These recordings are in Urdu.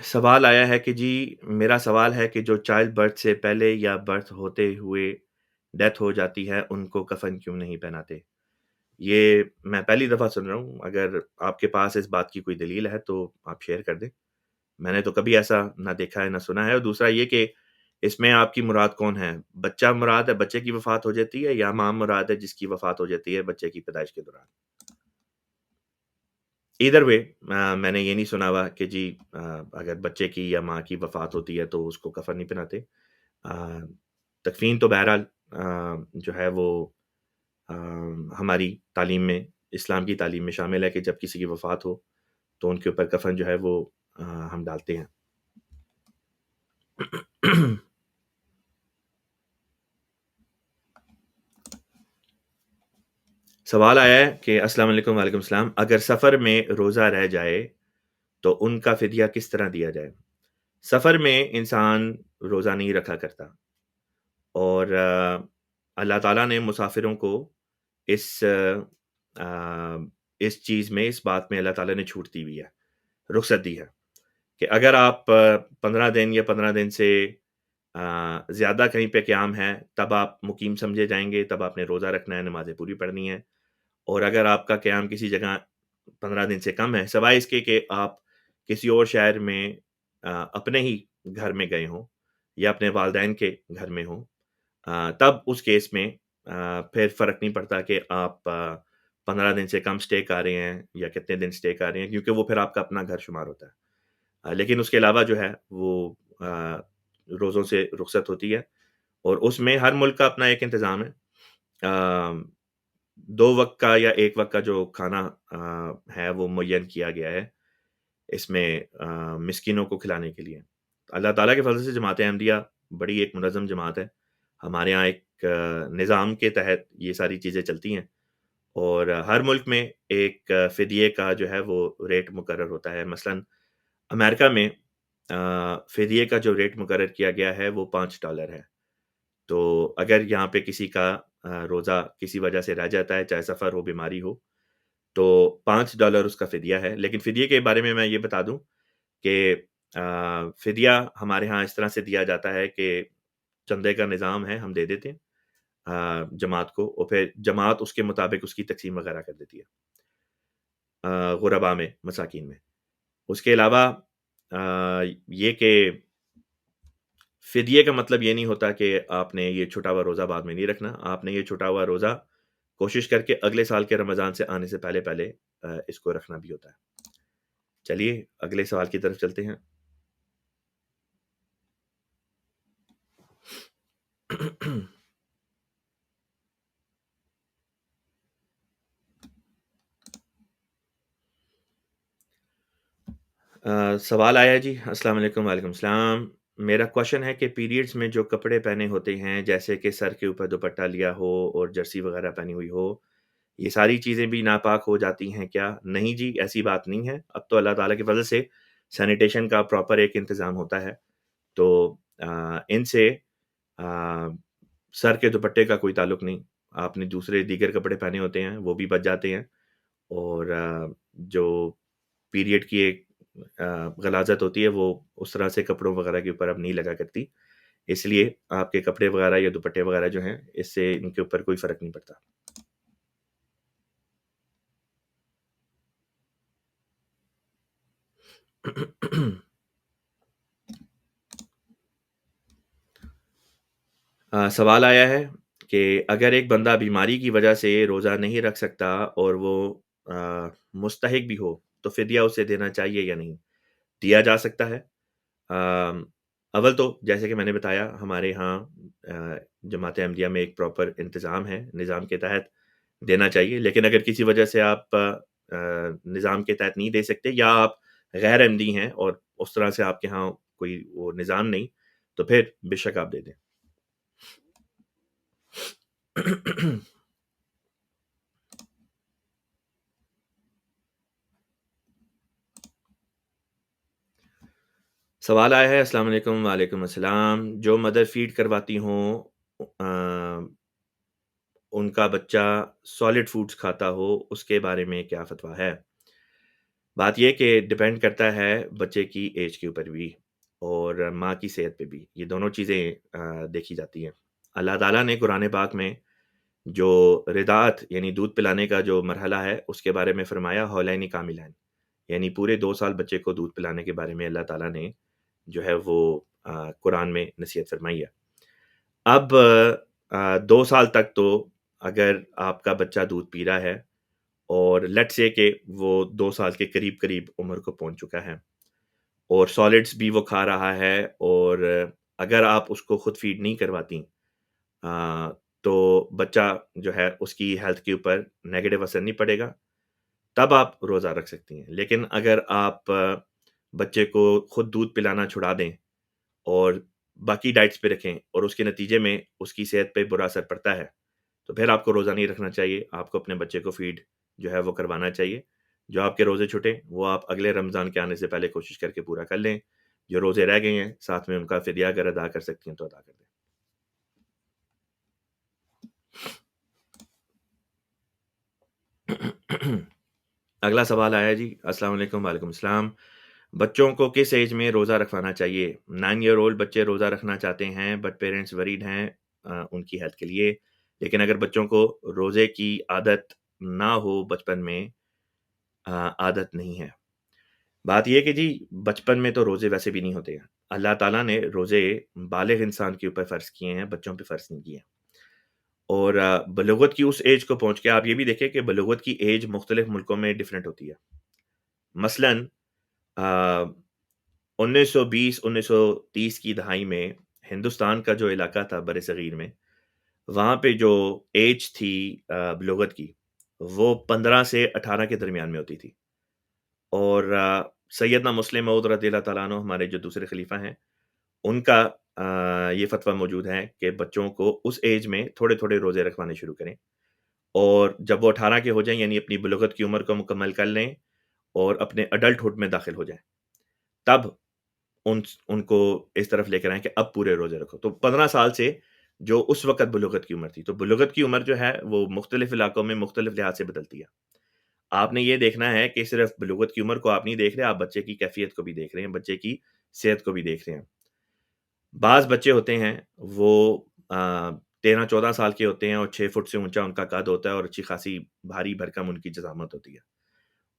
سوال آیا ہے کہ جی میرا سوال ہے کہ جو چائلڈ برتھ سے پہلے یا برتھ ہوتے ہوئے ڈیتھ ہو جاتی ہے ان کو کفن کیوں نہیں پہناتے؟ یہ میں پہلی دفعہ سن رہا ہوں، اگر آپ کے پاس اس بات کی کوئی دلیل ہے تو آپ شیئر کر دیں۔ میں نے تو کبھی ایسا نہ دیکھا ہے نہ سنا ہے، اور دوسرا یہ کہ اس میں آپ کی مراد کون ہے؟ بچہ مراد ہے، بچے کی وفات ہو جاتی ہے، یا ماں مراد ہے جس کی وفات ہو جاتی ہے بچے کی پیدائش کے دوران؟ ایدر وے میں نے یہ نہیں سنا ہوا کہ جی اگر بچے کی یا ماں کی وفات ہوتی ہے تو اس کو کفن نہیں پہناتے۔ آ، تکفین تو بہرحال جو ہے وہ آ، ہماری تعلیم میں، اسلام کی تعلیم میں شامل ہے کہ جب کسی کی وفات ہو تو ان کے اوپر کفن جو ہے وہ ہم ڈالتے ہیں۔ سوال آیا ہے کہ السلام علیکم، وعلیکم السلام، اگر سفر میں روزہ رہ جائے تو ان کا فدیہ کس طرح دیا جائے؟ سفر میں انسان روزہ نہیں رکھا کرتا، اور اللہ تعالیٰ نے مسافروں کو اس آ، اس چیز میں، اس بات میں اللہ تعالیٰ نے چھوٹ دی ہوئی ہے، رخصت دی ہے کہ اگر آپ 15 دن یا 15 دن سے زیادہ کہیں پہ قیام ہے، تب آپ مقیم سمجھے جائیں گے، تب آپ نے روزہ رکھنا ہے، نمازیں پوری پڑھنی ہے۔ اور اگر آپ کا قیام کسی جگہ 15 دن سے کم ہے، سوائے اس کے کہ آپ کسی اور شہر میں اپنے ہی گھر میں گئے ہوں یا اپنے والدین کے گھر میں ہوں، تب اس کیس میں پھر فرق نہیں پڑتا کہ آپ 15 دن سے کم اسٹے کر رہے ہیں یا کتنے دن اسٹے کر رہے ہیں، کیونکہ وہ پھر آپ کا اپنا گھر شمار ہوتا ہے۔ لیکن اس کے علاوہ جو ہے وہ آ، روزوں سے رخصت ہوتی ہے، اور اس میں ہر ملک کا اپنا ایک انتظام ہے۔ آ، 2 وقت کا یا 1 وقت کا جو کھانا ہے وہ معین کیا گیا ہے، اس میں مسکینوں کو کھلانے کے لیے۔ اللہ تعالیٰ کے فضل سے جماعت احمدیہ بڑی ایک منظم جماعت ہے۔ ہمارے یہاں ایک نظام کے تحت یہ ساری چیزیں چلتی ہیں، اور ہر ملک میں ایک فدیے کا جو ہے وہ ریٹ مقرر ہوتا ہے۔ مثلاً امریکہ میں فدیے کا جو ریٹ مقرر کیا گیا ہے وہ $5 ہے۔ تو اگر یہاں پہ کسی کا روزہ کسی وجہ سے رہ جاتا ہے، چاہے سفر ہو، بیماری ہو، تو $5 اس کا فدیہ ہے۔ لیکن فدیے کے بارے میں یہ بتا دوں کہ فدیہ ہمارے ہاں اس طرح سے دیا جاتا ہے کہ چندے کا نظام ہے، ہم دے دیتے ہیں جماعت کو، اور پھر جماعت اس کے مطابق اس کی تقسیم وغیرہ کر دیتی ہے غربا میں، مساکین میں۔ اس کے علاوہ یہ کہ فدیے کا مطلب یہ نہیں ہوتا کہ آپ نے یہ چھٹا ہوا روزہ بعد میں نہیں رکھنا، آپ نے یہ چھٹا ہوا روزہ کوشش کر کے اگلے سال کے رمضان سے آنے سے پہلے پہلے اس کو رکھنا بھی ہوتا ہے۔ چلیے اگلے سوال کی طرف چلتے ہیں۔ سوال آیا جی، السلام علیکم، وعلیکم السلام، میرا کوشچن ہے کہ پیریڈز میں جو کپڑے پہنے ہوتے ہیں، جیسے کہ سر کے اوپر دوپٹہ لیا ہو اور جرسی وغیرہ پہنی ہوئی ہو، یہ ساری چیزیں بھی ناپاک ہو جاتی ہیں کیا؟ نہیں جی، ایسی بات نہیں ہے۔ اب تو اللہ تعالیٰ کی فضل سے سینیٹیشن کا پراپر ایک انتظام ہوتا ہے، تو ان سے آ، سر کے دوپٹے کا کوئی تعلق نہیں۔ آپ نے دوسرے دیگر کپڑے پہنے ہوتے ہیں، وہ بھی بچ جاتے ہیں، اور جو پیریڈ کی ایک غلاظت ہوتی ہے وہ اس طرح سے کپڑوں وغیرہ کے اوپر اب نہیں لگا کرتی، اس لیے آپ کے کپڑے وغیرہ یا دوپٹے وغیرہ جو ہیں، اس سے ان کے اوپر کوئی فرق نہیں پڑتا۔ سوال آیا ہے کہ اگر ایک بندہ بیماری کی وجہ سے روزہ نہیں رکھ سکتا اور وہ مستحق بھی ہو تو فدیہ اسے دینا چاہیے یا نہیں؟ دیا جا سکتا ہے۔ آم، اول تو جیسے کہ میں نے بتایا ہمارے ہاں جماعت احمدیہ میں ایک پراپر انتظام ہے، نظام کے تحت دینا چاہیے، لیکن اگر کسی وجہ سے آپ نظام کے تحت نہیں دے سکتے، یا آپ غیر احمدی ہیں اور اس طرح سے آپ کے ہاں کوئی وہ نظام نہیں، تو پھر بے شک آپ دے دیں۔ سوال آیا ہے، السلام علیکم، وعلیکم السلام، جو مدر فیڈ کرواتی ہوں ان کا بچہ سالڈ فوڈز کھاتا ہو، اس کے بارے میں کیا فتویٰ ہے؟ بات یہ کہ ڈیپینڈ کرتا ہے بچے کی ایج کے اوپر بھی اور ماں کی صحت پہ بھی، یہ دونوں چیزیں دیکھی جاتی ہیں۔ اللہ تعالیٰ نے قرآن پاک میں جو رضاعت یعنی دودھ پلانے کا جو مرحلہ ہے اس کے بارے میں فرمایا حولین کاملین، یعنی پورے 2 سال بچے کو دودھ پلانے کے بارے میں اللہ تعالیٰ نے جو ہے وہ قرآن میں نصیحت فرمائی ہے۔ اب 2 سال تک تو اگر آپ کا بچہ دودھ پی رہا ہے اور لیٹس سے کہ وہ 2 سال کے قریب قریب عمر کو پہنچ چکا ہے اور سالڈس بھی وہ کھا رہا ہے، اور اگر آپ اس کو خود فیڈ نہیں کرواتی تو بچہ جو ہے اس کی ہیلتھ کے اوپر نیگیٹو اثر نہیں پڑے گا، تب آپ روزہ رکھ سکتی ہیں۔ لیکن اگر آپ بچے کو خود دودھ پلانا چھڑا دیں اور باقی ڈائٹس پہ رکھیں اور اس کے نتیجے میں اس کی صحت پہ برا اثر پڑتا ہے، تو پھر آپ کو روزہ نہیں رکھنا چاہیے، آپ کو اپنے بچے کو فیڈ جو ہے وہ کروانا چاہیے۔ جو آپ کے روزے چھٹیں وہ آپ اگلے رمضان کے آنے سے پہلے کوشش کر کے پورا کر لیں، جو روزے رہ گئے ہیں ساتھ میں ان کا فدیہ اگر ادا کر سکتی ہیں تو ادا کر دیں۔ اگلا سوال آیا جی، السلام علیکم، وعلیکم السلام۔ بچوں کو کس ایج میں روزہ رکھوانا چاہیے؟ 9 ایئر اولڈ بچے روزہ رکھنا چاہتے ہیں بٹ پیرنٹس وریڈ ہیں ان کی ہیلتھ کے لیے، لیکن اگر بچوں کو روزے کی عادت نہ ہو بچپن میں، عادت نہیں ہے۔ بات یہ کہ جی بچپن میں تو روزے ویسے بھی نہیں ہوتے ہیں، اللہ تعالیٰ نے روزے بالغ انسان کے اوپر فرض کیے ہیں، بچوں پہ فرض نہیں کیے ہیں۔ اور بلوغت کی اس ایج کو پہنچ کے آپ یہ بھی دیکھیں کہ بلوغت کی ایج مختلف ملکوں میں ڈیفرنٹ ہوتی ہے۔ مثلاً 1920 1930 کی دہائی میں ہندوستان کا جو علاقہ تھا بر صغیر میں، وہاں پہ جو ایج تھی بلوغت کی، وہ 15 سے 18 کے درمیان میں ہوتی تھی، اور سیدنا مسلم موعود رضی اللہ تعالیٰ عنہ ہمارے جو دوسرے خلیفہ ہیں، ان کا یہ فتویٰ موجود ہے کہ بچوں کو اس ایج میں تھوڑے تھوڑے روزے رکھوانے شروع کریں، اور جب وہ 18 کے ہو جائیں یعنی اپنی بلوغت کی عمر کو مکمل کر لیں اور اپنے اڈلٹ ہوڈ میں داخل ہو جائیں، تب ان کو اس طرف لے کر آئیں کہ اب پورے روزے رکھو۔ تو 15 سال سے جو اس وقت بلوغت کی عمر تھی، تو بلوغت کی عمر جو ہے وہ مختلف علاقوں میں مختلف لحاظ سے بدلتی ہے۔ آپ نے یہ دیکھنا ہے کہ صرف بلوغت کی عمر کو آپ نہیں دیکھ رہے، آپ بچے کی کیفیت کو بھی دیکھ رہے ہیں، بچے کی صحت کو بھی دیکھ رہے ہیں۔ بعض بچے ہوتے ہیں وہ 13 14 سال کے ہوتے ہیں اور 6 فٹ سے اونچا ان کا قد ہوتا ہے اور اچھی خاصی بھاری بھرکم ان کی جسامت ہوتی ہے،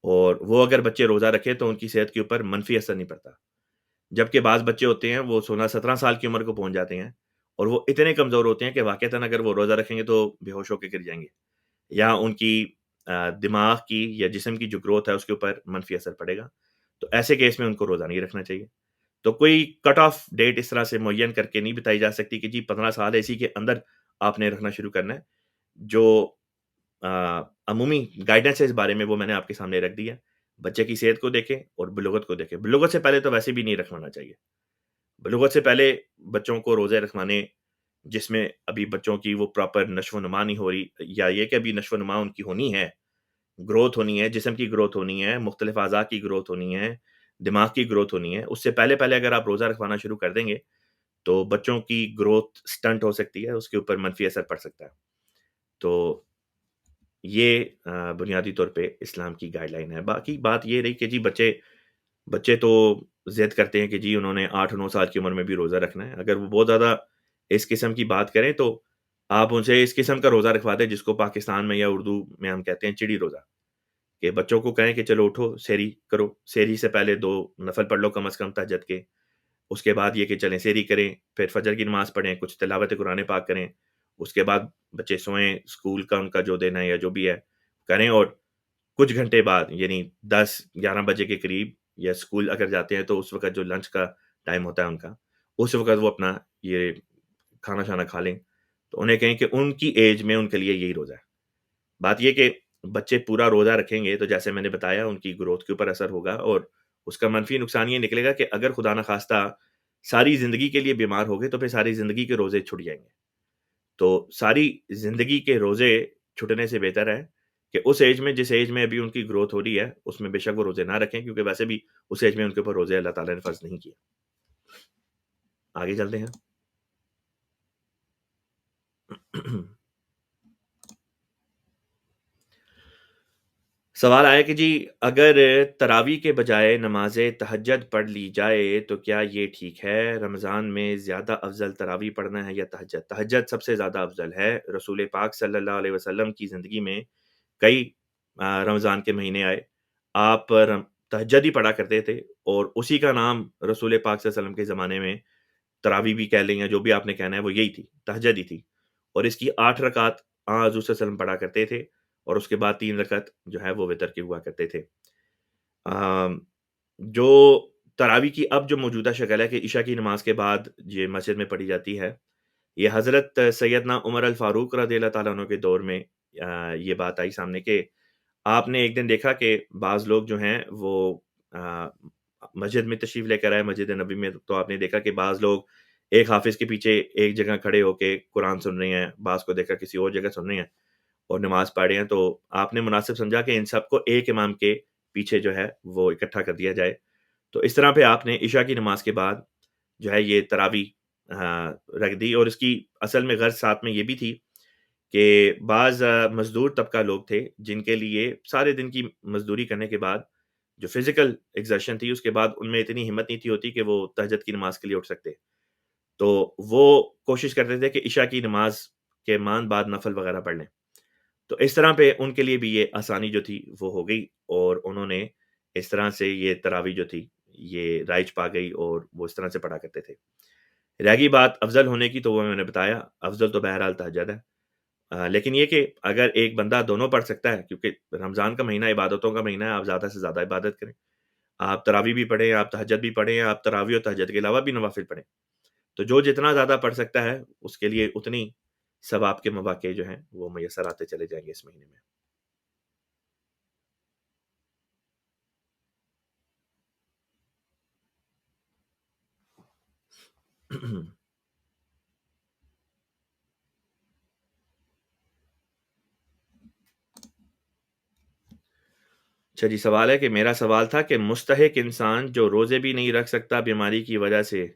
اور وہ اگر بچے روزہ رکھیں تو ان کی صحت کے اوپر منفی اثر نہیں پڑتا۔ جبکہ بعض بچے ہوتے ہیں وہ 16 17 سال کی عمر کو پہنچ جاتے ہیں اور وہ اتنے کمزور ہوتے ہیں کہ واقعتاً اگر وہ روزہ رکھیں گے تو بے ہوش ہو کے گر جائیں گے، یا ان کی دماغ کی یا جسم کی جو گروتھ ہے اس کے اوپر منفی اثر پڑے گا، تو ایسے کیس میں ان کو روزہ نہیں رکھنا چاہیے۔ تو کوئی کٹ آف ڈیٹ اس طرح سے معین کر کے نہیں بتائی جا سکتی کہ جی 15 سال اسی کے اندر آپ نے رکھنا شروع کرنا ہے۔ جو عمومی گائیڈنس ہے اس بارے میں وہ میں نے آپ کے سامنے رکھ دی ہے۔ بچے کی صحت کو دیکھیں اور بلوغت کو دیکھیں۔ بلوغت سے پہلے تو ویسے بھی نہیں رکھوانا چاہیے۔ بلوغت سے پہلے بچوں کو روزے رکھوانے جس میں ابھی بچوں کی وہ پراپر نشو و نما نہیں ہو رہی، یا یہ کہ ابھی نشو و نما ان کی ہونی ہے، گروتھ ہونی ہے، جسم کی گروتھ ہونی ہے، مختلف اعضاء کی گروتھ ہونی ہے، دماغ کی گروتھ ہونی ہے، اس سے پہلے پہلے اگر آپ روزہ رکھوانا شروع کر دیں گے تو بچوں کی گروتھ سٹنٹ ہو سکتی ہے، اس کے اوپر منفی اثر پڑ سکتا ہے۔ تو یہ بنیادی طور پہ اسلام کی گائیڈ لائن ہے۔ باقی بات یہ رہی کہ جی بچے تو ضد کرتے ہیں کہ جی انہوں نے 8 9 سال کی عمر میں بھی روزہ رکھنا ہے۔ اگر وہ بہت زیادہ اس قسم کی بات کریں تو آپ ان سے اس قسم کا روزہ رکھوا دیں جس کو پاکستان میں یا اردو میں ہم کہتے ہیں چڑی روزہ، کہ بچوں کو کہیں کہ چلو اٹھو سحری کرو، سحری سے پہلے 2 نفل پڑھ لو کم از کم تہجد کے، اس کے بعد یہ کہ چلیں سحری کریں، پھر فجر کی نماز پڑھیں، کچھ تلاوت قرآن پاک کریں، اس کے بعد بچے سوئیں، اسکول کا ان کا جو دینا ہے یا جو بھی ہے کریں، اور کچھ گھنٹے بعد یعنی 10 11 بجے کے قریب یا اسکول اگر جاتے ہیں تو اس وقت جو لنچ کا ٹائم ہوتا ہے ان کا، اس وقت وہ اپنا یہ کھانا شانا کھا لیں، تو انہیں کہیں کہ ان کی ایج میں ان کے لیے یہی روزہ ہے۔ بات یہ کہ بچے پورا روزہ رکھیں گے تو جیسے میں نے بتایا ان کی گروتھ کے اوپر اثر ہوگا، اور اس کا منفی نقصان یہ نکلے گا کہ اگر خدا نخواستہ ساری زندگی کے لیے بیمار ہو گئے تو پھر ساری زندگی کے روزے چھٹ جائیں گے۔ تو ساری زندگی کے روزے چھٹنے سے بہتر ہے کہ اس ایج میں جس ایج میں ابھی ان کی گروتھ ہو رہی ہے اس میں بے شک وہ روزے نہ رکھیں، کیونکہ ویسے بھی اس ایج میں ان کے اوپر روزے اللہ تعالیٰ نے فرض نہیں کیا۔ آگے چلتے ہیں۔ سوال آیا کہ جی اگر تراویح کے بجائے نماز تہجد پڑھ لی جائے تو کیا یہ ٹھیک ہے؟ رمضان میں زیادہ افضل تراویح پڑھنا ہے یا تہجد؟ تہجد سب سے زیادہ افضل ہے۔ رسول پاک صلی اللہ علیہ وسلم کی زندگی میں کئی رمضان کے مہینے آئے۔ آپ تہجد ہی پڑھا کرتے تھے اور اسی کا نام رسول پاک صلی اللہ علیہ وسلم کے زمانے میں تراویح بھی کہہ لیں یا جو بھی آپ نے کہنا ہے وہ یہی تھی، تہجد ہی تھی۔ اور اس کی 8 رکعت حضور صلی اللہ علیہ وسلم پڑھا کرتے تھے اور اس کے بعد 3 رکعت جو ہے وہ وتر کی ہوا کرتے تھے۔ آم، جو تراویح کی اب جو موجودہ شکل ہے کہ عشاء کی نماز کے بعد یہ مسجد میں پڑھی جاتی ہے، یہ حضرت سیدنا عمر الفاروق رضی اللہ تعالیٰ عنہ کے دور میں یہ بات آئی سامنے کہ آپ نے ایک دن دیکھا کہ بعض لوگ جو ہیں وہ آ، مسجد میں تشریف لے کر آئے مسجد نبی میں، تو آپ نے دیکھا کہ بعض لوگ ایک حافظ کے پیچھے ایک جگہ کھڑے ہو کے قرآن سن رہے ہیں، بعض کو دیکھا کسی اور جگہ سن رہے ہیں اور نماز پڑھ رہے ہیں، تو آپ نے مناسب سمجھا کہ ان سب کو ایک امام کے پیچھے جو ہے وہ اکٹھا کر دیا جائے۔ تو اس طرح پہ آپ نے عشاء کی نماز کے بعد جو ہے یہ تراویح رکھ دی اور اس کی اصل میں غرض ساتھ میں یہ بھی تھی کہ بعض مزدور طبقہ لوگ تھے جن کے لیے سارے دن کی مزدوری کرنے کے بعد جو فزیکل ایگزرشن تھی اس کے بعد ان میں اتنی ہمت نہیں تھی ہوتی کہ وہ تہجد کی نماز کے لیے اٹھ سکتے، تو وہ کوشش کرتے تھے کہ عشاء کی نماز کے بعد نفل وغیرہ پڑھ لیں۔ تو اس طرح پہ ان کے لیے بھی یہ آسانی جو تھی وہ ہو گئی اور انہوں نے اس طرح سے یہ تراویح جو تھی یہ رائج پا گئی اور وہ اس طرح سے پڑھا کرتے تھے۔ رہ گئی بات افضل ہونے کی تو وہ میں نے بتایا، افضل تو بہرحال تہجد ہے۔ لیکن یہ کہ اگر ایک بندہ دونوں پڑھ سکتا ہے کیونکہ رمضان کا مہینہ عبادتوں کا مہینہ ہے، آپ زیادہ سے زیادہ عبادت کریں، آپ تراویح بھی پڑھیں، آپ تہجد بھی پڑھیں، آپ تراویح اور تہجد کے علاوہ بھی نوافل پڑھیں، تو جو جتنا زیادہ پڑھ سکتا ہے اس کے لیے اتنی ثواب کے مواقع جو ہیں وہ میسر آتے چلے جائیں گے اس مہینے میں۔ اچھا جی، سوال ہے کہ میرا سوال تھا کہ مستحق انسان جو روزے بھی نہیں رکھ سکتا بیماری کی وجہ سے،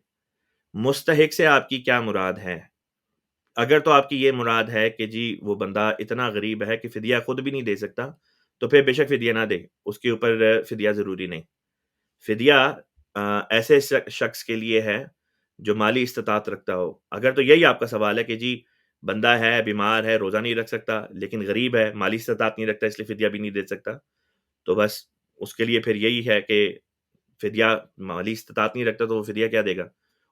مستحق سے آپ کی کیا مراد ہے؟ اگر تو آپ کی یہ مراد ہے کہ جی وہ بندہ اتنا غریب ہے کہ فدیہ خود بھی نہیں دے سکتا، تو پھر بے شک فدیہ نہ دے، اس کے اوپر فدیہ ضروری نہیں۔ فدیہ ایسے شخص کے لیے ہے جو مالی استطاعت رکھتا ہو۔ اگر تو یہی آپ کا سوال ہے کہ جی بندہ ہے، بیمار ہے، روزہ نہیں رکھ سکتا، لیکن غریب ہے، مالی استطاعت نہیں رکھتا اس لیے فدیہ بھی نہیں دے سکتا، تو بس اس کے لیے پھر یہی ہے کہ فدیہ مالی استطاعت نہیں رکھتا تو وہ فدیہ کیا دے گا،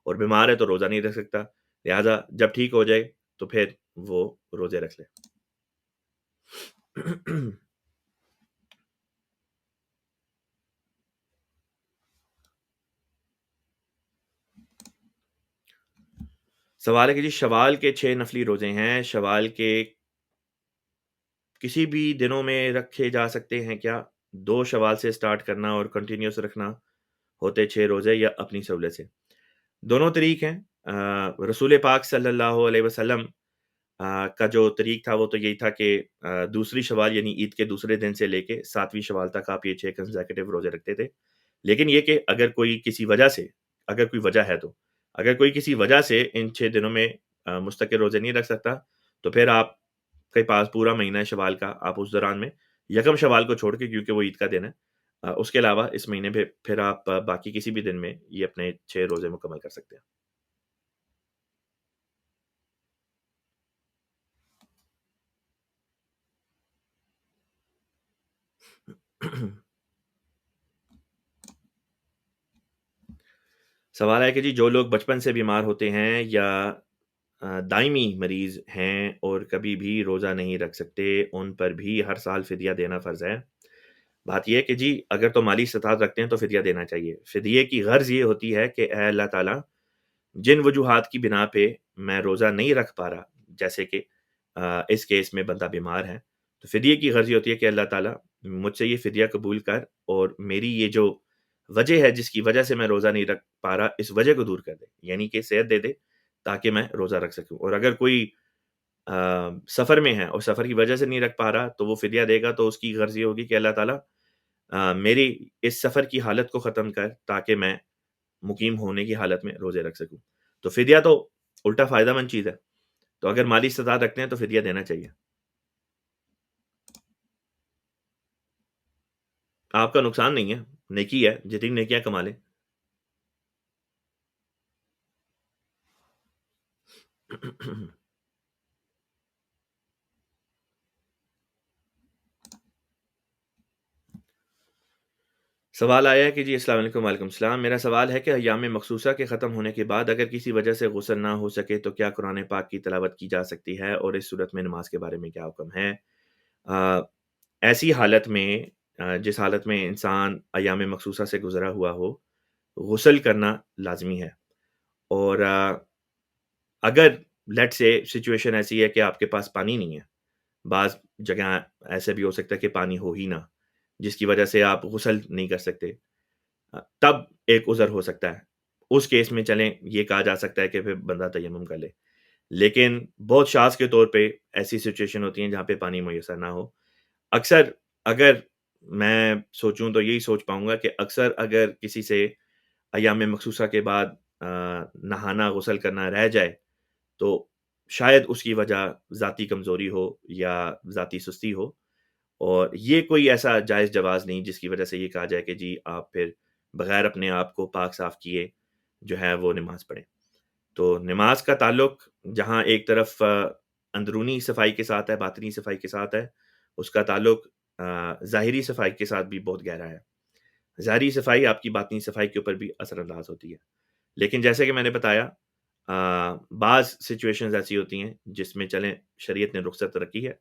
اور بیمار ہے تو روزہ نہیں رکھ سکتا، لہٰذا جب ٹھیک ہو جائے تو پھر وہ روزے رکھ لے۔ سوال ہے کہ جی شوال کے 6 نفلی روزے ہیں، شوال کے کسی بھی دنوں میں رکھے جا سکتے ہیں کیا؟ 2 شوال سے سٹارٹ کرنا اور کنٹینیوس رکھنا ہوتے 6 روزے یا اپنی سہولت سے؟ دونوں طریق ہیں۔ رسول پاک صلی اللہ علیہ وسلم کا جو طریق تھا وہ تو یہی تھا کہ دوسری شوال یعنی عید کے دوسرے دن سے لے کے 7ویں شوال تک آپ یہ 6 کنزیکٹیو روزے رکھتے تھے، لیکن یہ کہ اگر کوئی کسی وجہ سے، اگر کوئی وجہ ہے تو، اگر کوئی کسی وجہ سے ان 6 دنوں میں مستقل روزے نہیں رکھ سکتا تو پھر آپ کے پاس پورا مہینہ ہے شوال کا، آپ اس دوران میں یکم شوال کو چھوڑ کے کیونکہ وہ عید کا دن ہے، اس کے علاوہ اس مہینے میں پھر آپ باقی کسی بھی دن میں یہ اپنے 6 روزے مکمل کر سکتے ہیں۔ سوال ہے کہ جی جو لوگ بچپن سے بیمار ہوتے ہیں یا دائمی مریض ہیں اور کبھی بھی روزہ نہیں رکھ سکتے، ان پر بھی ہر سال فدیہ دینا فرض ہے؟ بات یہ ہے کہ جی اگر تو مالی استطاعت رکھتے ہیں تو فدیہ دینا چاہیے۔ فدیے کی غرض یہ ہوتی ہے کہ اے اللہ تعالیٰ، جن وجوہات کی بنا پہ میں روزہ نہیں رکھ پا رہا، جیسے کہ اس کیس میں بندہ بیمار ہے، تو فدیے کی غرض یہ ہوتی ہے کہ اللہ تعالیٰ مجھ سے یہ فدیہ قبول کر اور میری یہ جو وجہ ہے جس کی وجہ سے میں روزہ نہیں رکھ پا رہا اس وجہ کو دور کر دے، یعنی کہ صحت دے دے تاکہ میں روزہ رکھ سکوں، اور اگر کوئی سفر میں ہے اور سفر کی وجہ سے نہیں رکھ پا رہا تو وہ فدیہ دے گا، تو اس کی غرض یہ ہوگی کہ اللہ تعالیٰ میری اس سفر کی حالت کو ختم کر تاکہ میں مقیم ہونے کی حالت میں روزے رکھ سکوں۔ تو فدیہ تو الٹا فائدہ مند چیز ہے، تو اگر مالی استطاعت رکھتے ہیں تو فدیہ دینا چاہیے۔ آپ کا نقصان نہیں ہے، نیکی ہے، جتنی نیکیاں کما لیں۔ سوال آیا ہے کہ جی السلام علیکم، وعلیکم السلام، میرا سوال ہے کہ ایام مخصوصہ کے ختم ہونے کے بعد اگر کسی وجہ سے غسل نہ ہو سکے تو کیا قرآن پاک کی تلاوت کی جا سکتی ہے اور اس صورت میں نماز کے بارے میں کیا حکم ہے؟ ایسی حالت میں جس حالت میں انسان ایام مخصوصہ سے گزرا ہوا ہو، غسل کرنا لازمی ہے، اور اگر لیٹ سے سچویشن ایسی ہے کہ آپ کے پاس پانی نہیں ہے، بعض جگہ ایسے بھی ہو سکتا ہے کہ پانی ہو ہی نہ، جس کی وجہ سے آپ غسل نہیں کر سکتے، تب ایک عذر ہو سکتا ہے، اس کیس میں چلیں یہ کہا جا سکتا ہے کہ پھر بندہ تیمم کر لے، لیکن بہت شاذ کے طور پہ ایسی سچویشن ہوتی ہیں جہاں پہ پانی میسر نہ ہو۔ اکثر اگر میں سوچوں تو یہی سوچ پاؤں گا کہ اکثر اگر کسی سے ایام مخصوصہ کے بعد نہانا غسل کرنا رہ جائے تو شاید اس کی وجہ ذاتی کمزوری ہو یا ذاتی سستی ہو، اور یہ کوئی ایسا جائز جواز نہیں جس کی وجہ سے یہ کہا جائے کہ جی آپ پھر بغیر اپنے آپ کو پاک صاف کیے جو ہے وہ نماز پڑھیں۔ تو نماز کا تعلق جہاں ایک طرف اندرونی صفائی کے ساتھ ہے، باطنی صفائی کے ساتھ ہے، اس کا تعلق ظاہری صفائی کے ساتھ بھی بہت گہرا ہے۔ ظاہری صفائی آپ کی باطنی صفائی کے اوپر بھی اثر انداز ہوتی ہے، لیکن جیسے کہ میں نے بتایا بعض سچویشنز ایسی ہوتی ہیں جس میں چلیں شریعت نے رخصت رکھی ہے،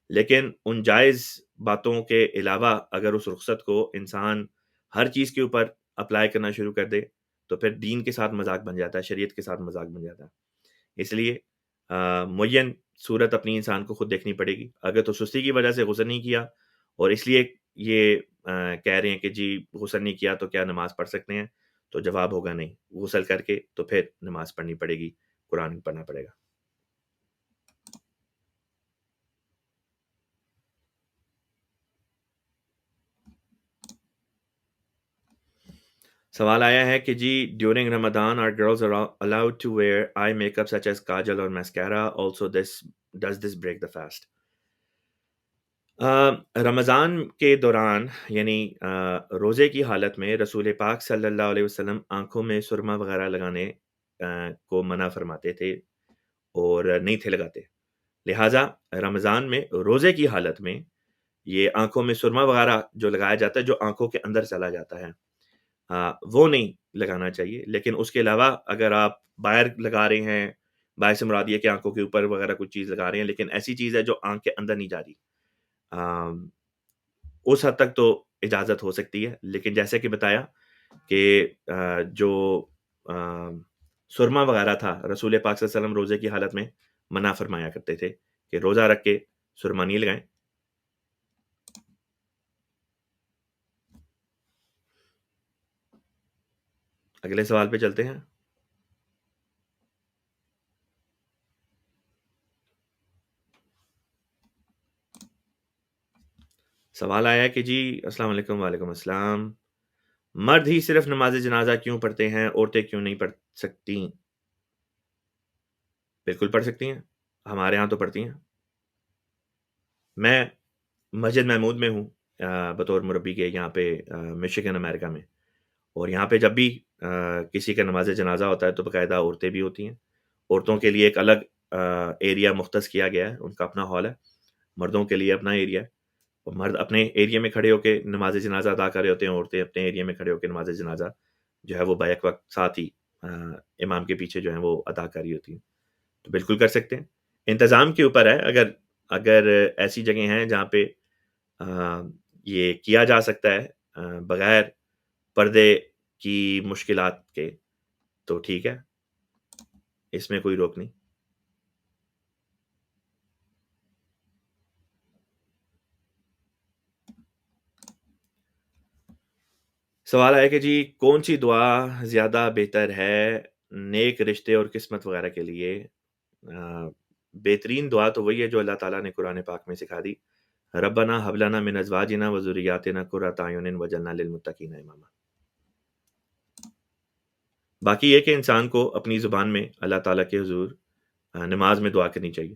لیکن ان جائز باتوں کے علاوہ اگر اس رخصت کو انسان ہر چیز کے اوپر اپلائی کرنا شروع کر دے تو پھر دین کے ساتھ مذاق بن جاتا ہے، شریعت کے ساتھ مذاق بن جاتا ہے۔ اس لیے معین صورت اپنی انسان کو خود دیکھنی پڑے گی۔ اگر تو سستی کی وجہ سے غسل نہیں کیا اور اس لیے یہ کہہ رہے ہیں کہ جی غسل نہیں کیا تو کیا نماز پڑھ سکتے ہیں، تو جواب ہوگا نہیں، غسل کر کے تو پھر نماز پڑھنی پڑے گی، قرآن پڑھنا پڑے گا۔ سوال آیا ہے کہ جی during Ramzan are girls are allowed to wear eye makeup such as kajal اور mascara also does this break the fast؟ رمضان کے دوران یعنی روزے کی حالت میں رسول پاک صلی اللہ علیہ وسلم آنکھوں میں سرما وغیرہ لگانے کو منع فرماتے تھے اور نہیں تھے لگاتے، لہٰذا رمضان میں روزے کی حالت میں یہ آنکھوں میں سرما وغیرہ جو لگایا جاتا ہے جو آنکھوں کے اندر چلا جاتا ہے وہ نہیں لگانا چاہیے، لیکن اس کے علاوہ اگر آپ باہر لگا رہے ہیں، باہر سے مراد یہ کہ آنکھوں کے اوپر وغیرہ کچھ چیز لگا رہے ہیں لیکن ایسی چیز ہے جو آنکھ کے اندر نہیں جا رہی، اس حد تک تو اجازت ہو سکتی ہے، لیکن جیسے کہ بتایا کہ جو سرما وغیرہ تھا رسول پاک صلی اللہ علیہ وسلم روزے کی حالت میں منع فرمایا کرتے تھے کہ روزہ رکھ کے سرما نہیں لگائیں۔ اگلے سوال پہ چلتے ہیں۔ سوال آیا کہ جی السلام علیکم، وعلیکم السلام، مرد ہی صرف نماز جنازہ کیوں پڑھتے ہیں، عورتیں کیوں نہیں پڑھ سکتی؟ بالکل پڑھ سکتی ہیں، ہمارے ہاں تو پڑھتی ہیں۔ میں مسجد محمود میں ہوں بطور مربی کے، یہاں پہ مشیگن امریکہ میں، اور یہاں پہ جب بھی کسی کا نماز جنازہ ہوتا ہے تو باقاعدہ عورتیں بھی ہوتی ہیں، عورتوں کے لیے ایک الگ ایریا مختص کیا گیا ہے، ان کا اپنا ہال ہے، مردوں کے لیے اپنا ایریا ہے، اور مرد اپنے ایریا میں کھڑے ہو کے نماز جنازہ ادا کر رہے ہوتے ہیں، عورتیں اپنے ایریا میں کھڑے ہو کے نماز جنازہ جو ہے وہ بیک وقت ساتھ ہی امام کے پیچھے جو ہے وہ ادا کر رہی ہوتی ہیں، تو بالکل کر سکتے ہیں، انتظام کے اوپر ہے، اگر اگر ایسی جگہیں ہیں جہاں پہ یہ کیا جا سکتا ہے بغیر پردے کی مشکلات کے تو ٹھیک ہے، اس میں کوئی روک نہیں۔ سوال ہے کہ جی کون سی دعا زیادہ بہتر ہے نیک رشتے اور قسمت وغیرہ کے لیے؟ بہترین دعا تو وہی ہے جو اللہ تعالیٰ نے قرآن پاک میں سکھا دی، ربنا حب لنا من ازواجنا و ذریاتنا قرۃ اعین وجعلنا للمتقین اماما۔ باقی یہ کہ انسان کو اپنی زبان میں اللہ تعالیٰ کے حضور نماز میں دعا کرنی چاہیے۔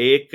1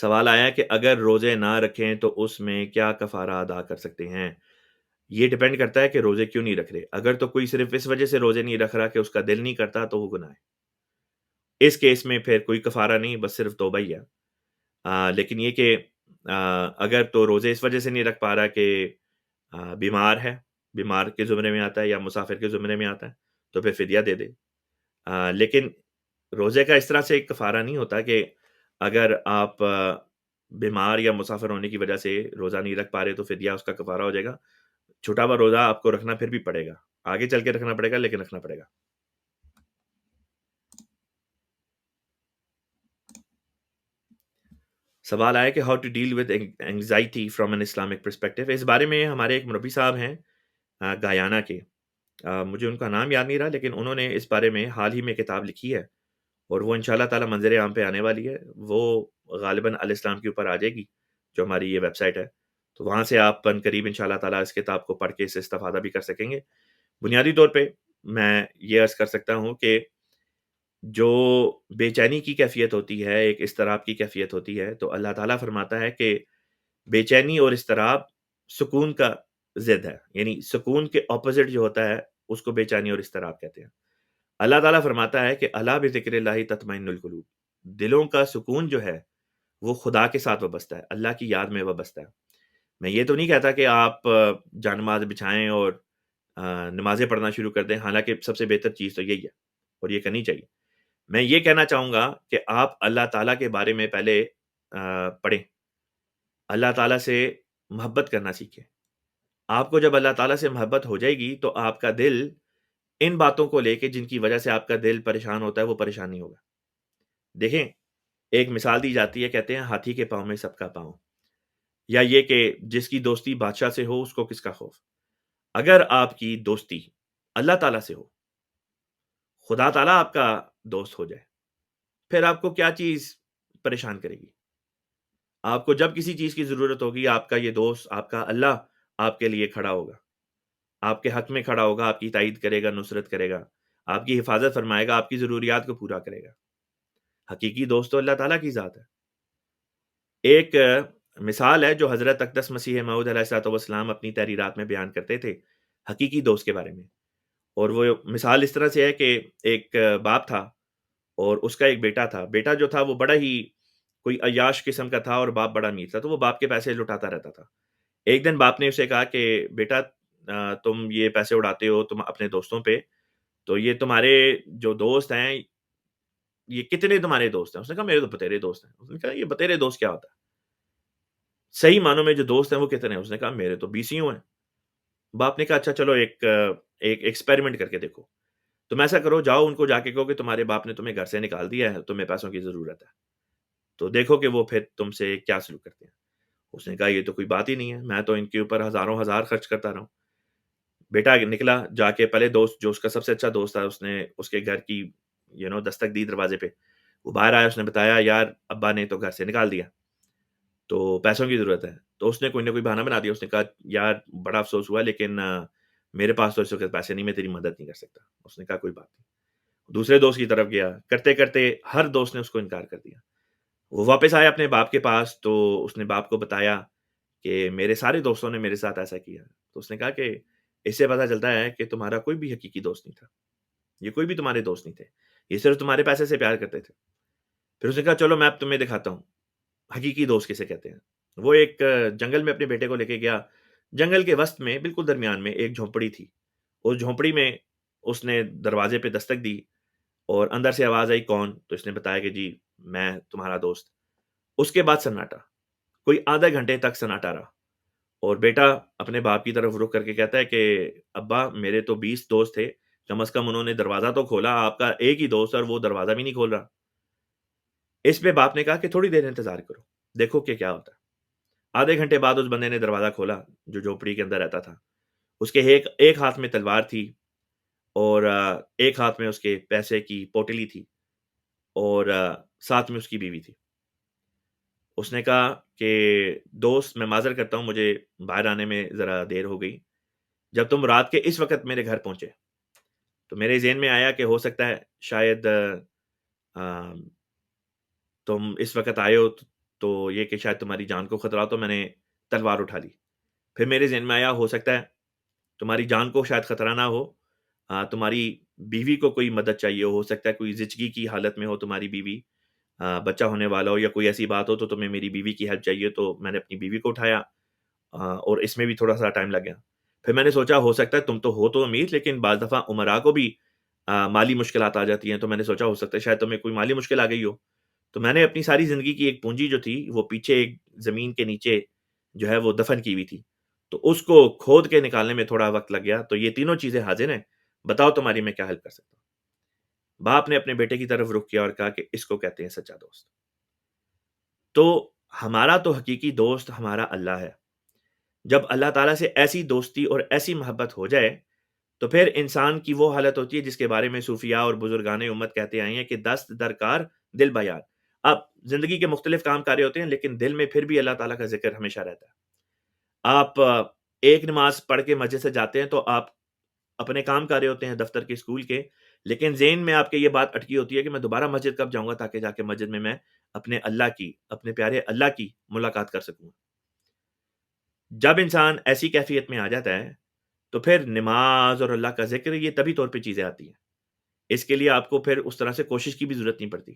سوال آیا کہ اگر روزے نہ رکھیں تو اس میں کیا کفارہ ادا کر سکتے ہیں؟ یہ ڈیپینڈ کرتا ہے کہ روزے کیوں نہیں رکھ رہے۔ اگر تو کوئی صرف اس وجہ سے روزے نہیں رکھ رہا کہ اس کا دل نہیں کرتا تو وہ گناہ ہے۔ اس کیس میں پھر کوئی کفارہ نہیں، بس صرف توبہ ہی ہے۔ لیکن یہ کہ اگر تو روزے اس وجہ سے نہیں رکھ پا رہا کہ بیمار ہے، بیمار کے زمرے میں آتا ہے یا مسافر کے زمرے میں آتا ہے، تو پھر فدیہ دے دے۔ لیکن روزے کا اس طرح سے ایک کفارہ نہیں ہوتا کہ اگر آپ بیمار یا مسافر ہونے کی وجہ سے روزہ نہیں رکھ پا رہے تو فدیہ اس کا کفارہ ہو جائے گا۔ چھوٹا ہوا روزہ آپ کو رکھنا پھر بھی پڑے گا، آگے چل کے رکھنا پڑے گا لیکن رکھنا پڑے گا۔ سوال آیا کہ how to deal with anxiety from an Islamic perspective. اس بارے میں ہمارے ایک مربی صاحب ہیں گایانا کے، مجھے ان کا نام یاد نہیں رہا، لیکن انہوں نے اس بارے میں حال ہی میں کتاب لکھی ہے اور وہ انشاءاللہ تعالی منظر عام پہ آنے والی ہے۔ وہ غالباً الاسلام کے اوپر آ جائے گی، جو ہماری یہ ویب سائٹ ہے، تو وہاں سے آپ ان قریب انشاءاللہ تعالی اس کتاب کو پڑھ کے اس سے استفادہ بھی کر سکیں گے۔ بنیادی طور پہ میں یہ عرض کر سکتا ہوں کہ جو بے چینی کی کیفیت ہوتی ہے، ایک اضطراب کی کیفیت ہوتی ہے، تو اللہ تعالیٰ فرماتا ہے کہ بے چینی اور اضطراب سکون کا ضد ہے، یعنی سکون کے اپوزٹ جو ہوتا ہے اس کو بے چینی اور اضطراب کہتے ہیں۔ اللہ تعالیٰ فرماتا ہے کہ الا بذکر اللہ تطمئن القلوب، دلوں کا سکون جو ہے وہ خدا کے ساتھ وابستہ ہے، اللہ کی یاد میں وابستہ ہے۔ میں یہ تو نہیں کہتا کہ آپ جانماز بچھائیں اور نمازیں پڑھنا شروع کر دیں، حالانکہ سب سے بہتر چیز تو یہی ہے اور یہ کرنی چاہیے۔ میں یہ کہنا چاہوں گا کہ آپ اللہ تعالیٰ کے بارے میں پہلے پڑھیں، اللہ تعالیٰ سے محبت کرنا سیکھیں۔ آپ کو جب اللہ تعالیٰ سے محبت ہو جائے گی تو آپ کا دل ان باتوں کو لے کے جن کی وجہ سے آپ کا دل پریشان ہوتا ہے وہ پریشان نہیں ہوگا۔ دیکھیں، ایک مثال دی جاتی ہے، کہتے ہیں ہاتھی کے پاؤں میں سب کا پاؤں، یا یہ کہ جس کی دوستی بادشاہ سے ہو اس کو کس کا خوف۔ اگر آپ کی دوستی اللہ تعالیٰ سے ہو، خدا تعالیٰ آپ کا دوست ہو جائے، پھر آپ کو کیا چیز پریشان کرے گی؟ آپ کو جب کسی چیز کی ضرورت ہوگی، آپ کا یہ دوست، آپ کا اللہ آپ کے لیے کھڑا ہوگا، آپ کے حق میں کھڑا ہوگا، آپ کی تائید کرے گا، نصرت کرے گا، آپ کی حفاظت فرمائے گا، آپ کی ضروریات کو پورا کرے گا۔ حقیقی دوست تو اللہ تعالیٰ کی ذات ہے۔ ایک مثال ہے جو حضرت اقدس مسیح موعود علیہ الصلوۃ والسلام اپنی تحریرات میں بیان کرتے تھے حقیقی دوست کے بارے میں، اور وہ مثال اس طرح سے ہے کہ ایک باپ تھا اور اس کا ایک بیٹا تھا۔ بیٹا جو تھا وہ بڑا ہی کوئی عیاش قسم کا تھا اور باپ بڑا امیر تھا، تو وہ باپ کے پیسے لٹاتا رہتا تھا۔ ایک دن باپ نے اسے کہا کہ بیٹا تم یہ پیسے اڑاتے ہو تم اپنے دوستوں پہ، تو یہ تمہارے جو دوست ہیں، یہ کتنے تمہارے دوست ہیں؟ اس نے کہا میرے تو بتیرے دوست ہیں۔ اس نے کہا یہ بتیرے دوست کیا ہوتا ہے؟ صحیح معنوں میں جو دوست ہیں وہ کتنے ہیں؟ اس نے کہا میرے تو 20 ہیں۔ باپ نے کہا اچھا چلو ایک ایکسپیریمنٹ کر کے دیکھو، تم ایسا کرو، جاؤ ان کو جا کے کہو کہ تمہارے باپ نے تمہیں گھر سے نکال دیا ہے، تمہیں پیسوں کی ضرورت ہے، تو دیکھو کہ وہ پھر تم سے کیا سلوک کرتے ہیں۔ اس نے کہا یہ تو کوئی بات ہی نہیں ہے، میں تو ان کے اوپر ہزاروں ہزار خرچ کرتا رہا ہوں۔ بیٹا نکلا، جا کے پہلے دوست جو اس کا سب سے اچھا دوست تھا، اس نے اس کے گھر کی دستک دی دروازے پہ۔ وہ باہر آیا، اس نے بتایا یار ابا نے تو گھر سے نکال دیا، تو پیسوں کی ضرورت ہے۔ تو اس نے کوئی نہ کوئی بہانہ بنا دیا، اس نے کہا یار بڑا افسوس ہوا لیکن میرے پاس تو اس وقت پیسے نہیں، میں تیری مدد نہیں کر سکتا۔ اس نے کہا کوئی بات نہیں۔ دوسرے دوست کی طرف گیا، کرتے کرتے ہر دوست نے اس کو انکار کر دیا۔ وہ واپس آیا اپنے باپ کے پاس، تو اس نے باپ کو بتایا کہ میرے سارے دوستوں نے میرے ساتھ ایسا کیا۔ تو اس نے کہا کہ اس سے پتہ چلتا ہے کہ تمہارا کوئی بھی حقیقی دوست نہیں تھا، یہ کوئی بھی تمہارے دوست نہیں تھے، یہ صرف تمہارے پیسے سے پیار کرتے تھے۔ پھر اس نے کہا چلو میں اب تمہیں دکھاتا ہوں حقیقی دوست کسے کہتے ہیں۔ وہ ایک جنگل میں اپنے بیٹے کو لے کے گیا۔ جنگل کے وسط میں بالکل درمیان میں ایک جھونپڑی تھی۔ اس جھونپڑی میں اس نے دروازے پہ دستک دی اور اندر سے آواز آئی کون؟ تو اس نے بتایا کہ جی میں تمہارا دوست۔ اس کے بعد سناٹا، کوئی آدھے گھنٹے تک سناٹا رہا، اور بیٹا اپنے باپ کی طرف رخ کر کے کہتا ہے کہ ابا میرے تو 20 دوست تھے، کم از کم انہوں نے دروازہ تو کھولا، آپ کا ایک ہی دوست اور وہ دروازہ بھی نہیں کھول رہا۔ اس پہ باپ نے کہا کہ تھوڑی دیر انتظار کرو، دیکھو کہ کیا ہوتا ہے۔ آدھے گھنٹے بعد اس بندے نے دروازہ کھولا جو جھونپڑی کے اندر رہتا تھا۔ اس کے ایک ہاتھ میں تلوار تھی اور ایک ہاتھ میں اس کے پیسے کی پوٹلی تھی اور ساتھ میں اس کی بیوی تھی۔ اس نے کہا کہ دوست میں معذر کرتا ہوں، مجھے باہر آنے میں ذرا دیر ہو گئی، جب تم رات کے اس وقت میرے گھر پہنچے تو میرے ذہن میں آیا کہ ہو سکتا ہے شاید تم اس وقت آئے ہو تو یہ کہ شاید تمہاری جان کو خطرہ ہو، تو میں نے تلوار اٹھا لی۔ پھر میرے ذہن میں آیا ہو سکتا ہے تمہاری جان کو شاید خطرہ نہ ہو، تمہاری بیوی کو کوئی مدد چاہیے ہو سکتا ہے کوئی زچگی کی حالت میں ہو تمہاری بیوی، بچہ ہونے والا ہو یا کوئی ایسی بات ہو تو تمہیں میری بیوی کی ہیلپ چاہیے۔ تو میں نے اپنی بیوی کو اٹھایا، اور اس میں بھی تھوڑا سا ٹائم لگ گیا۔ پھر میں نے سوچا ہو سکتا ہے تم تو ہو تو امیر، لیکن بعض دفعہ امراء کو بھی مالی مشکلات آ جاتی ہیں، تو میں نے سوچا ہو سکتا ہے شاید تمہیں کوئی مالی مشکل آ گئی ہو۔ تو میں نے اپنی ساری زندگی کی ایک پونجی جو تھی وہ پیچھے ایک زمین کے نیچے جو ہے وہ دفن کی ہوئی تھی، تو اس کو کھود کے نکالنے میں تھوڑا وقت لگ گیا۔ تو یہ تینوں چیزیں حاضر ہیں، بتاؤ تمہاری میں کیا ہیلپ کر سکتا ہوں؟ باپ نے اپنے بیٹے کی طرف رخ کیا اور کہا کہ اس کو کہتے ہیں سچا دوست۔ تو ہمارا تو حقیقی دوست ہمارا اللہ ہے۔ جب اللہ تعالیٰ سے ایسی دوستی اور ایسی محبت ہو جائے تو پھر انسان کی وہ حالت ہوتی ہے جس کے بارے میں صوفیاء اور بزرگان امت کہتے آئے ہیں کہ دست درکار دل بیار۔ آپ زندگی کے مختلف کام کر رہے ہوتے ہیں لیکن دل میں پھر بھی اللہ تعالیٰ کا ذکر ہمیشہ رہتا ہے۔ آپ ایک نماز پڑھ کے مسجد سے جاتے ہیں تو آپ اپنے کام کر رہے ہوتے ہیں دفتر کے، اسکول کے، لیکن ذہن میں آپ کے یہ بات اٹکی ہوتی ہے کہ میں دوبارہ مسجد کب جاؤں گا تاکہ جا کے مسجد میں اپنے اللہ کی، اپنے پیارے اللہ کی ملاقات کر سکوں۔ جب انسان ایسی کیفیت میں آ جاتا ہے تو پھر نماز اور اللہ کا ذکر یہ طبی طور پہ چیزیں آتی ہیں۔ اس کے لیے آپ کو پھر اس طرح سے کوشش کی بھی ضرورت نہیں پڑتی،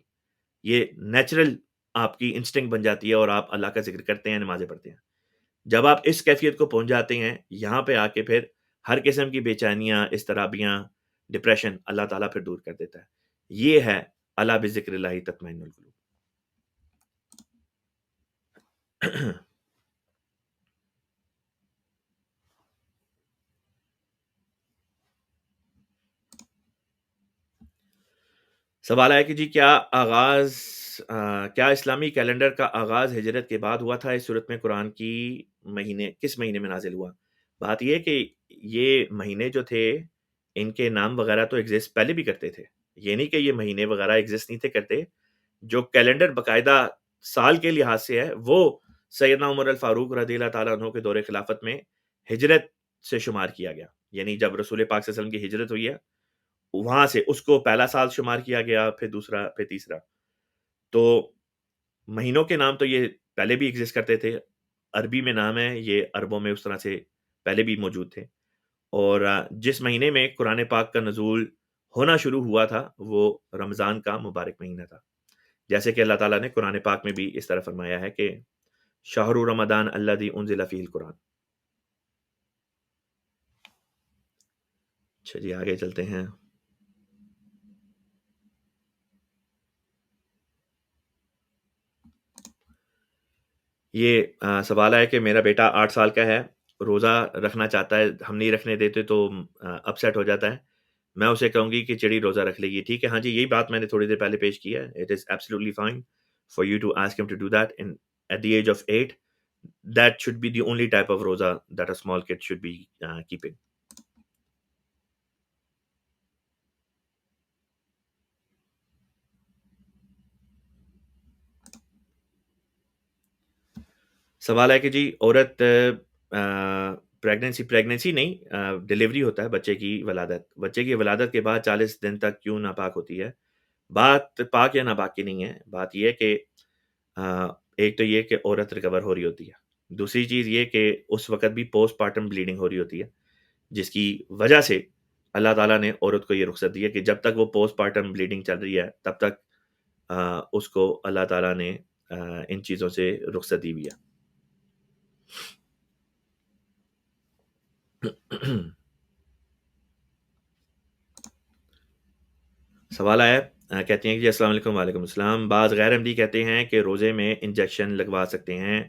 یہ نیچرل آپ کی انسٹنکٹ بن جاتی ہے اور آپ اللہ کا ذکر کرتے ہیں، نمازیں پڑھتے ہیں۔ جب آپ اس کیفیت کو پہنچ جاتے ہیں یہاں پہ آ کے پھر ہر قسم کی بے چینیاں، اضطرابیاں، ڈپریشن اللہ تعالیٰ پھر دور کر دیتا ہے۔ یہ ہے الا بذکر اللہ تطمئن القلوب۔ سوال ہے کہ جی کیا اسلامی کیلنڈر کا آغاز ہجرت کے بعد ہوا تھا؟ اس صورت میں قرآن کی مہینے کس مہینے میں نازل ہوا؟ بات یہ کہ یہ مہینے جو تھے ان کے نام وغیرہ تو ایگزسٹ پہلے بھی کرتے تھے، یہ نہیں کہ یہ مہینے وغیرہ ایگزسٹ نہیں تھے کرتے۔ جو کیلنڈر باقاعدہ سال کے لحاظ سے ہے وہ سیدنا عمر الفاروق رضی اللہ تعالیٰ عنہ کے دور خلافت میں ہجرت سے شمار کیا گیا، یعنی جب رسول پاک صلی اللہ علیہ وسلم کی ہجرت ہوئی ہے وہاں سے اس کو پہلا سال شمار کیا گیا، پھر دوسرا، پھر تیسرا۔ تو مہینوں کے نام تو یہ پہلے بھی ایگزسٹ کرتے تھے، عربی میں نام ہے، یہ عربوں میں اس طرح سے پہلے بھی موجود تھے۔ اور جس مہینے میں قرآن پاک کا نزول ہونا شروع ہوا تھا وہ رمضان کا مبارک مہینہ تھا، جیسے کہ اللہ تعالیٰ نے قرآن پاک میں بھی اس طرح فرمایا ہے کہ شہر رمضان الذی انزل فیہ القرآن۔ اچھا جی، آگے چلتے ہیں۔ یہ سوال ہے کہ میرا بیٹا 8 سال کا ہے، روزہ رکھنا چاہتا ہے، ہم نہیں رکھنے دیتے تو اپسیٹ ہو جاتا ہے۔ میں اسے کہوں گی کہ چڑی روزہ رکھ لے گی، ٹھیک ہے؟ ہاں جی، یہی بات میں نے تھوڑی دیر پہلے پیش کی ہے۔ It is absolutely fine for you to ask him to do that at the age of 8۔ That should be the only type of roza that a small kid should be keeping. سوال ہے کہ جی عورت پریگننسی نہیں، ڈلیوری ہوتا ہے بچے کی ولادت کے بعد 40 دن تک کیوں ناپاک ہوتی ہے؟ بات پاک یا ناپاک کی نہیں ہے، بات یہ ہے کہ ایک تو یہ کہ عورت ریکور ہو رہی ہوتی ہے، دوسری چیز یہ کہ اس وقت بھی پوسٹ پارٹم بلیڈنگ ہو رہی ہوتی ہے، جس کی وجہ سے اللہ تعالیٰ نے عورت کو یہ رخصت دی ہے کہ جب تک وہ پوسٹ پارٹم بلیڈنگ چل رہی ہے تب تک اس کو اللہ تعالیٰ نے ان چیزوں سے رخصت دی ہوئی ہے۔ سوال آیا، کہتے ہیں کہ جی السلام علیکم۔ وعلیکم السلام۔ بعض غیر عملی کہتے ہیں کہ روزے میں انجیکشن لگوا سکتے ہیں۔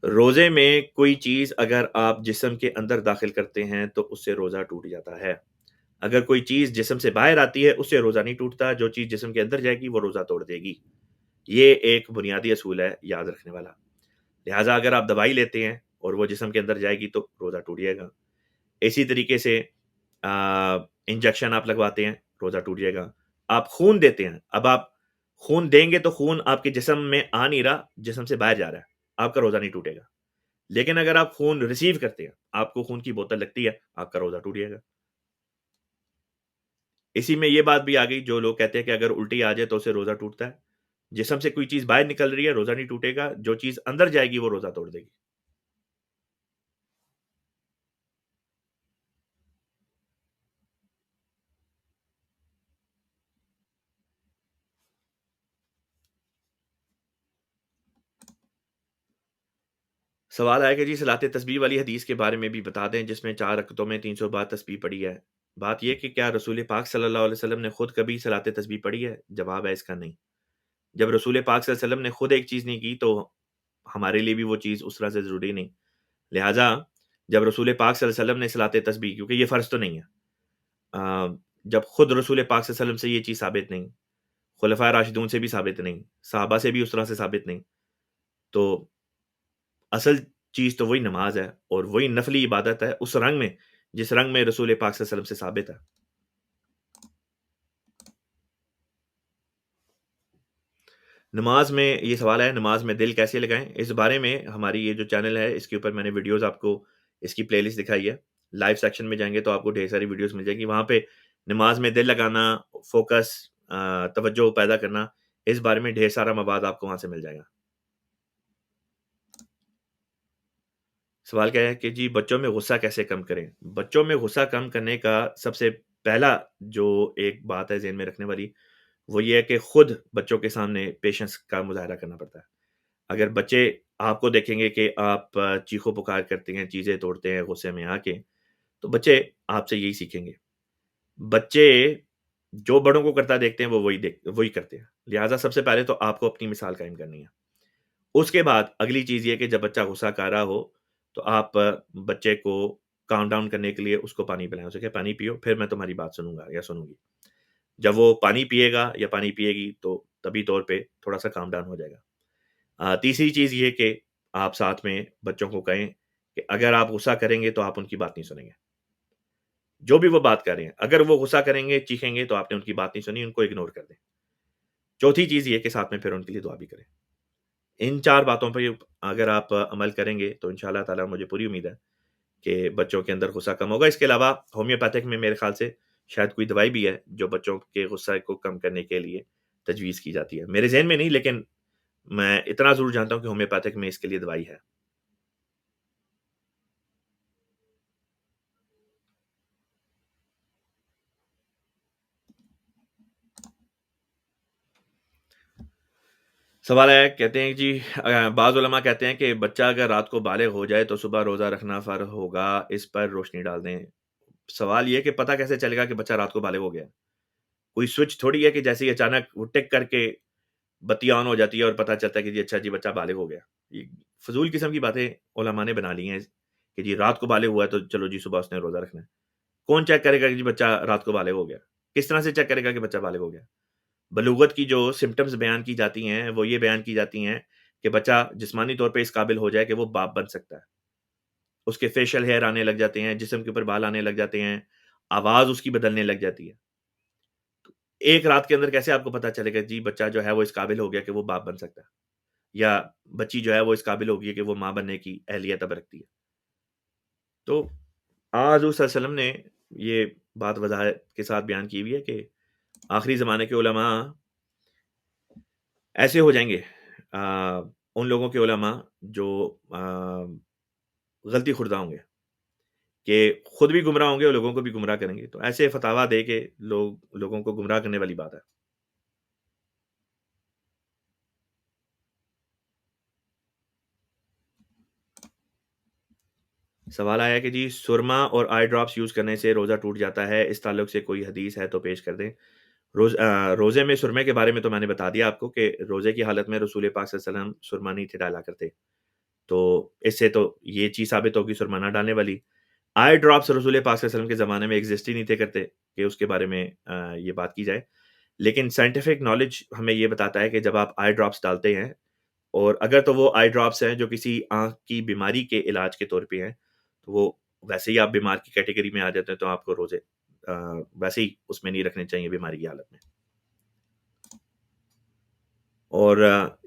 روزے میں کوئی چیز اگر آپ جسم کے اندر داخل کرتے ہیں تو اس سے روزہ ٹوٹ جاتا ہے، اگر کوئی چیز جسم سے باہر آتی ہے اس سے روزہ نہیں ٹوٹتا، جو چیز جسم کے اندر جائے گی وہ روزہ توڑ دے گی۔ یہ ایک بنیادی اصول ہے یاد رکھنے والا۔ لہٰذا اگر آپ دوائی لیتے ہیں اور وہ جسم کے اندر جائے گی تو روزہ ٹوٹ جائے گا۔ اسی طریقے سے انجیکشن آپ لگواتے ہیں، روزہ ٹوٹ جائے گا۔ آپ خون دیتے ہیں، اب آپ خون دیں گے تو خون آپ کے جسم میں آ نہیں رہا، جسم سے باہر جا رہا ہے، آپ کا روزہ نہیں ٹوٹے گا۔ لیکن اگر آپ خون ریسیو کرتے ہیں، آپ کو خون کی بوتل لگتی ہے، آپ کا روزہ ٹوٹ جائے گا۔ اسی میں یہ بات بھی آ گئی، جو لوگ کہتے ہیں کہ اگر الٹی آ جائے تو اسے روزہ ٹوٹتا ہے، جسم سے کوئی چیز باہر نکل رہی ہے روزہ نہیں ٹوٹے گا، جو چیز اندر جائے گی وہ روزہ توڑ دے گی۔ سوال آیا کہ جی صلاۃ تسبیح والی حدیث کے بارے میں بھی بتا دیں جس میں 4 رکعتوں میں 300 بار تسبیح پڑھی ہے۔ بات یہ کہ کیا رسول پاک صلی اللہ علیہ وسلم نے خود کبھی صلاۃ تسبیح پڑھی ہے؟ جواب ہے اس کا نہیں۔ جب رسول پاک صلی اللہ علیہ وسلم نے خود ایک چیز نہیں کی تو ہمارے لیے بھی وہ چیز اس طرح سے ضروری نہیں۔ لہٰذا جب رسول پاک صلی اللہ علیہ وسلم نے صلاۃ تسبیح، کیونکہ یہ فرض تو نہیں ہے، جب خود رسول پاک صلی اللہ علیہ وسلم سے یہ چیز ثابت نہیں، خلفائے راشدون سے بھی ثابت نہیں، صحابہ سے بھی اس طرح سے ثابت نہیں، تو اصل چیز تو وہی نماز ہے اور وہی نفلی عبادت ہے اس رنگ میں جس رنگ میں رسول پاک صلی اللہ علیہ وسلم سے ثابت ہے۔ نماز میں یہ سوال ہے، نماز میں دل کیسے لگائیں؟ اس بارے میں ہماری یہ جو چینل ہے اس کے اوپر میں نے ویڈیوز آپ کو اس کی پلے لسٹ دکھائی ہے۔ لائیو سیکشن میں جائیں گے تو آپ کو ڈھیر ساری ویڈیوز مل جائیں گی، وہاں پہ نماز میں دل لگانا، فوکس، توجہ پیدا کرنا، اس بارے میں ڈھیر سارا مواد آپ کو وہاں سے مل جائے گا۔ سوال کیا ہے کہ جی بچوں میں غصہ کیسے کم کریں؟ بچوں میں غصہ کم کرنے کا سب سے پہلا جو ایک بات ہے ذہن میں رکھنے والی، وہ یہ ہے کہ خود بچوں کے سامنے پیشنس کا مظاہرہ کرنا پڑتا ہے۔ اگر بچے آپ کو دیکھیں گے کہ آپ چیخو پکار کرتے ہیں، چیزیں توڑتے ہیں غصے میں آ کے، تو بچے آپ سے یہی سیکھیں گے۔ بچے جو بڑوں کو کرتا دیکھتے ہیں وہ وہی کرتے ہیں، لہٰذا سب سے پہلے تو آپ کو اپنی مثال قائم کرنی ہے۔ اس کے بعد اگلی چیز یہ کہ جب بچہ غصہ کر رہا ہو تو آپ بچے کو کام ڈاؤن کرنے کے لیے اس کو پانی پلائیں، اسے کہ پانی پیو پھر میں تمہاری بات سنوں گا یا سنوں گی۔ جب وہ پانی پیے گا یا پانی پیے گی تو طبی طور پہ تھوڑا سا کام ڈاؤن ہو جائے گا۔ تیسری چیز یہ کہ آپ ساتھ میں بچوں کو کہیں کہ اگر آپ غصہ کریں گے تو آپ ان کی بات نہیں سنیں گے، جو بھی وہ بات کر رہے ہیں، اگر وہ غصہ کریں گے چیخیں گے تو آپ نے ان کی بات نہیں سنی، ان کو اگنور کر دیں۔ چوتھی چیز یہ کہ ساتھ میں پھر ان کے لیے دعا بھی کریں۔ ان 4 باتوں پہ اگر آپ عمل کریں گے تو انشاءاللہ تعالیٰ مجھے پوری امید ہے کہ بچوں کے اندر غصہ کم ہوگا۔ اس کے علاوہ ہومیوپیتھک میں میرے خیال سے شاید کوئی دوائی بھی ہے جو بچوں کے غصہ کو کم کرنے کے لیے تجویز کی جاتی ہے، میرے ذہن میں نہیں، لیکن میں اتنا ضرور جانتا ہوں کہ ہومیوپیتھک میں اس کے لیے دوائی ہے۔ سوال ہے، کہتے ہیں جی بعض علماء کہتے ہیں کہ بچہ اگر رات کو بالغ ہو جائے تو صبح روزہ رکھنا فرض ہوگا، اس پر روشنی ڈال دیں۔ سوال یہ کہ پتہ کیسے چلے گا کہ بچہ رات کو بالغ ہو گیا؟ کوئی سوئچ تھوڑی ہے کہ جیسے ہی اچانک وہ ٹک کر کے بتی آن ہو جاتی ہے اور پتہ چلتا ہے کہ جی اچھا جی بچہ بالغ ہو گیا۔ یہ فضول قسم کی باتیں علماء نے بنا لی ہیں کہ جی رات کو بالغ ہوا ہے تو چلو جی صبح اس نے روزہ رکھنا ہے۔ کون چیک کرے گا کہ جی بچہ رات کو بالغ ہو گیا؟ کس طرح سے چیک کرے گا کہ بچہ بالغ ہو گیا؟ بلوغت کی جو سمٹمز بیان کی جاتی ہیں وہ یہ بیان کی جاتی ہیں کہ بچہ جسمانی طور پہ اس قابل ہو جائے کہ وہ باپ بن سکتا ہے، اس کے فیشل ہیئر آنے لگ جاتے ہیں، جسم کے اوپر بال آنے لگ جاتے ہیں، آواز اس کی بدلنے لگ جاتی ہے۔ ایک رات کے اندر کیسے آپ کو پتا چلے گا جی بچہ جو ہے وہ اس قابل ہو گیا کہ وہ باپ بن سکتا ہے، یا بچی جو ہے وہ اس قابل ہو گئی ہے کہ وہ ماں بننے کی اہلیت اب رکھتی ہے؟ تو حضور صلی اللہ علیہ وسلم نے یہ بات وضاحت کے ساتھ بیان کی ہوئی ہے کہ آخری زمانے کے علماء ایسے ہو جائیں گے، ان لوگوں کے علماء جو غلطی خوردہ ہوں گے، کہ خود بھی گمراہ ہوں گے اور لوگوں کو بھی گمراہ کریں گے، تو ایسے فتاویٰ دے کے لوگوں کو گمراہ کرنے والی بات ہے۔ سوال آیا کہ جی سرما اور آئی ڈراپس یوز کرنے سے روزہ ٹوٹ جاتا ہے، اس تعلق سے کوئی حدیث ہے تو پیش کر دیں۔ روزے میں سرمے کے بارے میں تو میں نے بتا دیا آپ کو کہ روزے کی حالت میں رسول پاک صلی اللہ علیہ وسلم سرما نہیں تھے ڈالا کرتے، تو اس سے تو یہ چیز ثابت ہوگی سرما نہ ڈالنے والی۔ آئی ڈراپس رسول پاک صلی اللہ علیہ وسلم کے زمانے میں ایگزسٹ ہی نہیں تھے کرتے کہ اس کے بارے میں یہ بات کی جائے، لیکن سائنٹیفک نالج ہمیں یہ بتاتا ہے کہ جب آپ آئی ڈراپس ڈالتے ہیں، اور اگر تو وہ آئی ڈراپس ہیں جو کسی آنکھ کی بیماری کے علاج کے طور پہ ہیں، تو وہ ویسے ہی آپ بیمار کی کیٹیگری میں آ جاتے ہیں، تو آپ کو روزے ویسے ہی اس میں نہیں رکھنے چاہیے بیماری کی حالت میں۔ اور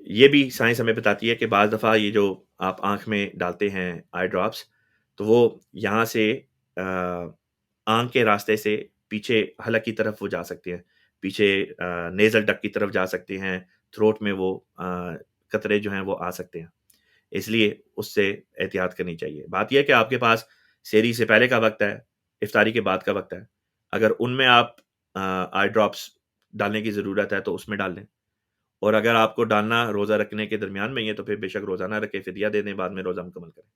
یہ بھی سائنس ہمیں بتاتی ہے کہ بعض دفعہ یہ جو آپ آنکھ میں ڈالتے ہیں آئی ڈراپس، تو وہ یہاں سے آنکھ کے راستے سے پیچھے حلق کی طرف وہ جا سکتے ہیں، پیچھے نیزل ڈک کی طرف جا سکتے ہیں، تھروٹ میں وہ قطرے جو ہیں وہ آ سکتے ہیں، اس لیے اس سے احتیاط کرنی چاہیے۔ بات یہ ہے کہ آپ کے پاس سحری سے پہلے کا وقت ہے، افطاری کے بعد کا وقت ہے، اگر ان میں آپ آئی ڈراپس ڈالنے کی ضرورت ہے تو اس میں ڈال دیں، اور اگر آپ کو ڈالنا روزہ رکھنے کے درمیان میں ہی ہے تو پھر بے شک روزہ نہ رکھے، فدیہ دے دیں، بعد میں روزہ مکمل کریں۔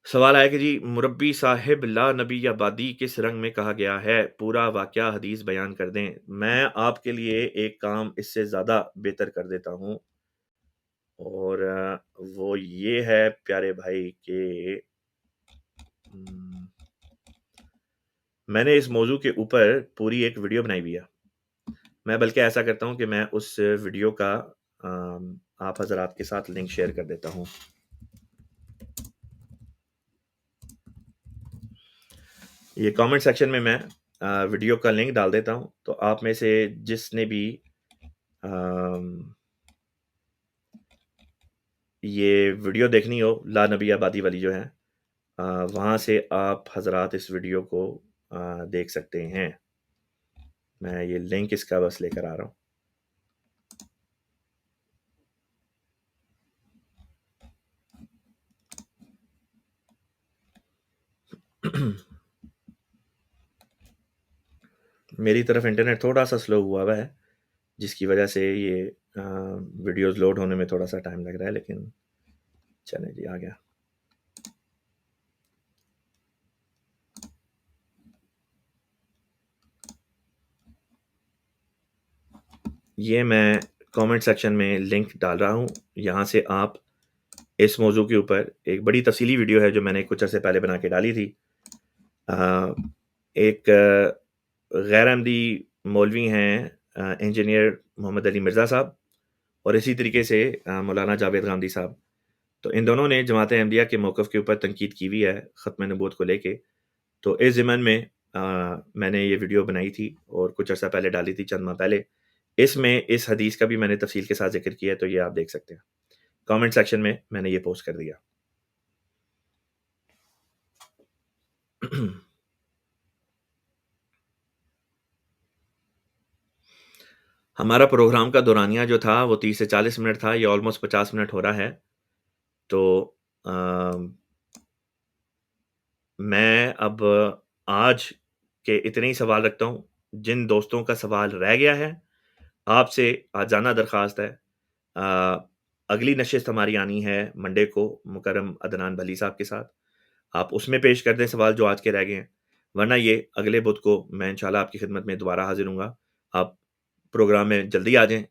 سوال آیا کہ جی مربی صاحب لا نبی آبادی کس رنگ میں کہا گیا ہے؟ پورا واقعہ حدیث بیان کر دیں۔ میں آپ کے لیے ایک کام اس سے زیادہ بہتر کر دیتا ہوں، اور وہ یہ ہے پیارے بھائی کہ میں نے اس موضوع کے اوپر پوری ایک ویڈیو بنائی ہوئی ہے۔ میں بلکہ ایسا کرتا ہوں کہ میں اس ویڈیو کا آپ حضرات کے ساتھ لنک شیئر کر دیتا ہوں۔ یہ کامنٹ سیکشن میں ویڈیو کا لنک ڈال دیتا ہوں، تو آپ میں سے جس نے بھی یہ ویڈیو دیکھنی ہو لا نبی آبادی والی جو ہے، وہاں سے آپ حضرات اس ویڈیو کو دیکھ سکتے ہیں۔ میں یہ لنک اس کا بس لے کر آ رہا ہوں۔ میری طرف انٹرنیٹ تھوڑا سا سلو ہوا ہے، جس کی وجہ سے یہ ویڈیوز لوڈ ہونے میں تھوڑا سا ٹائم لگ رہا ہے، لیکن چلیں جی آ گیا۔ یہ میں کامنٹ سیکشن میں لنک ڈال رہا ہوں، یہاں سے آپ اس موضوع کے اوپر ایک بڑی تفصیلی ویڈیو ہے جو میں نے کچھ عرصے پہلے بنا کے ڈالی تھی۔ ایک غیر احمدی مولوی ہیں انجینئر محمد علی مرزا صاحب، اور اسی طریقے سے مولانا جاوید غامدی صاحب، تو ان دونوں نے جماعت احمدیہ کے موقف کے اوپر تنقید کی ہوئی ہے ختم نبوت کو لے کے۔ تو اس ضمن میں نے یہ ویڈیو بنائی تھی اور کچھ عرصہ پہلے ڈالی تھی، چند ماہ پہلے۔ اس میں اس حدیث کا بھی میں نے تفصیل کے ساتھ ذکر کیا ہے، تو یہ آپ دیکھ سکتے ہیں۔ کامنٹ سیکشن میں نے یہ پوسٹ کر دیا۔ ہمارا پروگرام کا دورانیہ جو تھا وہ 30 سے 40 منٹ تھا، یہ آلموسٹ 50 منٹ ہو رہا ہے۔ تو میں اب آج کے اتنے ہی سوال رکھتا ہوں۔ جن دوستوں کا سوال رہ گیا ہے، آپ سے آجانہ درخواست ہے، اگلی نشست ہماری آنی ہے منڈے کو مکرم عدنان بھلی صاحب کے ساتھ، آپ اس میں پیش کر دیں سوال جو آج کے رہ گئے ہیں، ورنہ یہ اگلے بدھ کو میں انشاءاللہ آپ کی خدمت میں دوبارہ حاضر ہوں گا۔ آپ پروگرام میں جلدی آ جائیں،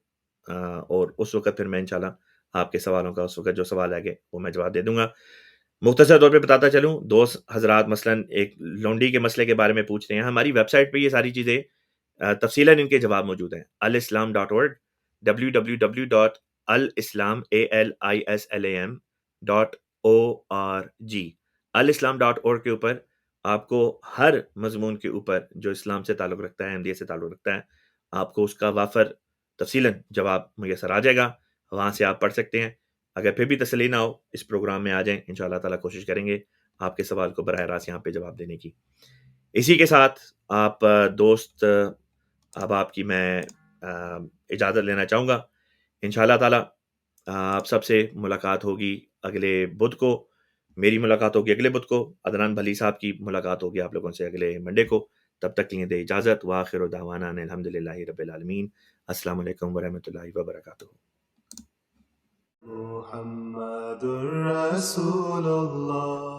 اور اس وقت پھر میں انشاءاللہ آپ کے سوالوں کا اس وقت جو سوال رہ گئے وہ میں جواب دے دوں گا۔ مختصر طور پہ بتاتا چلوں، دوست حضرات مثلاً ایک لونڈی کے مسئلے کے بارے میں پوچھ رہے ہیں، ہماری ویب سائٹ پہ یہ ساری چیزیں تفصیلاً ان کے جواب موجود ہیں، alislam.org www.alislam.org alislam.org کے اوپر آپ کو ہر مضمون کے اوپر جو اسلام سے تعلق رکھتا ہے، احمدیت سے تعلق رکھتا ہے، آپ کو اس کا وافر تفصیلاً جواب میسر آ جائے گا، وہاں سے آپ پڑھ سکتے ہیں۔ اگر پھر بھی تسلی نہ ہو، اس پروگرام میں آ جائیں، انشاءاللہ تعالیٰ کوشش کریں گے آپ کے سوال کو براہ راست یہاں پہ جواب دینے کی۔ اسی کے ساتھ آپ دوست، اب آپ کی میں اجازت لینا چاہوں گا۔ انشاءاللہ تعالیٰ آپ سب سے ملاقات ہوگی اگلے بدھ کو، میری ملاقات ہوگی اگلے بدھ کو، عدنان بھلی صاحب کی ملاقات ہوگی آپ لوگوں سے اگلے منڈے کو۔ تب تک کے لیے دے اجازت، وآخر دعوانا ان الحمدللہ رب العالمین۔ السلام علیکم ورحمۃ اللہ وبرکاتہ۔ محمد رسول اللہ۔